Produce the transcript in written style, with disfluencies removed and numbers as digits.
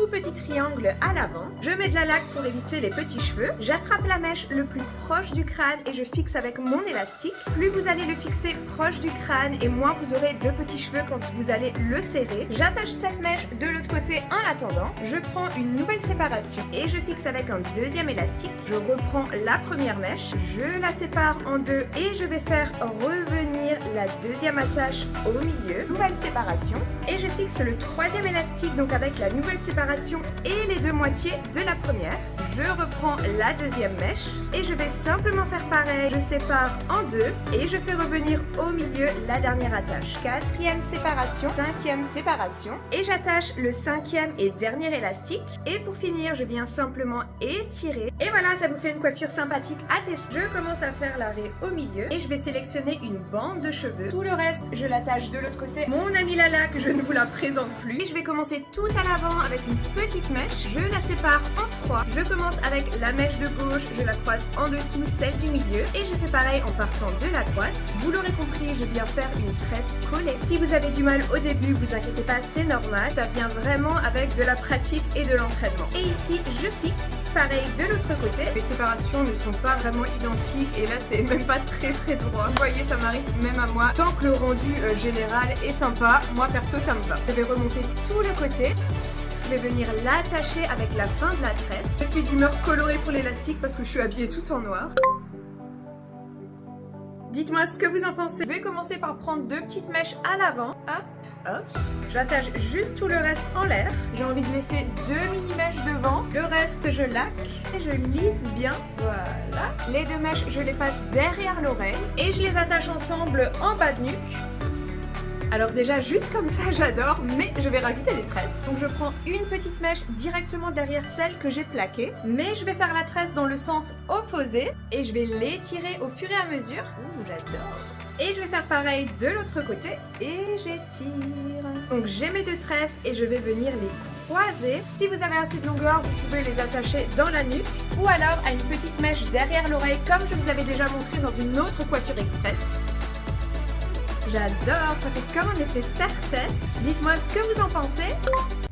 petit triangle à l'avant. Je mets de la laque pour éviter les petits cheveux. J'attrape la mèche le plus proche du crâne et je fixe avec mon élastique. Plus vous allez le fixer proche du crâne et moins vous aurez de petits cheveux quand vous allez le serrer. J'attache cette mèche de l'autre côté en attendant. Je prends une nouvelle séparation et je fixe avec un deuxième élastique. Je reprends la première mèche, je la sépare en deux et je vais faire revenir la deuxième attache au milieu. Nouvelle séparation et je fixe le troisième élastique donc avec la nouvelle séparation et les deux moitiés de la première. Je reprends la deuxième mèche et je vais simplement faire pareil. Je sépare en deux et je fais revenir au milieu la dernière attache. Quatrième séparation, cinquième séparation et j'attache le cinquième et dernier élastique. Et pour finir, je viens simplement étirer. Et voilà, ça vous fait une coiffure sympathique à tester. Je commence à faire l'arrêt au milieu et je vais sélectionner une bande de cheveux. Tout le reste, je l'attache de l'autre côté. Mon amie Lala, que je ne vous la présente plus. Et je vais commencer tout à l'avant avec une petite mèche. Je la sépare en trois. Je commence avec la mèche de gauche, je la croise en dessous, celle du milieu. Et je fais pareil en partant de la droite. Vous l'aurez compris, je viens faire une tresse collée. Si vous avez du mal au début, vous inquiétez pas, c'est normal. Ça vient vraiment avec de la pratique et de l'entraînement. Et ici, je fixe. Pareil de l'autre côté. Les séparations ne sont pas vraiment identiques et là c'est même pas très droit. Vous voyez, ça m'arrive même à moi. Tant que le rendu général est sympa, moi perso ça me va. Je vais remonter tout le côté. Je vais venir l'attacher avec la fin de la tresse. Je suis d'humeur colorée pour l'élastique parce que je suis habillée tout en noir. Dites-moi ce que vous en pensez. Je vais commencer par prendre deux petites mèches à l'avant. Hop, hop. J'attache juste tout le reste en l'air. J'ai envie de laisser deux mini-mèches devant. Le reste, je laque et je lisse bien. Voilà. Les deux mèches, je les passe derrière l'oreille et je les attache ensemble en bas de nuque. Alors déjà, juste comme ça, j'adore, mais je vais rajouter des tresses. Donc je prends une petite mèche directement derrière celle que j'ai plaquée, mais je vais faire la tresse dans le sens opposé et je vais l'étirer au fur et à mesure. Ouh, j'adore. Et je vais faire pareil de l'autre côté et j'étire. Donc j'ai mes deux tresses et je vais venir les croiser. Si vous avez assez de longueur, vous pouvez les attacher dans la nuque ou alors à une petite mèche derrière l'oreille comme je vous avais déjà montré dans une autre coiffure express. J'adore, ça fait comme un effet serre-tête. Dites-moi ce que vous en pensez.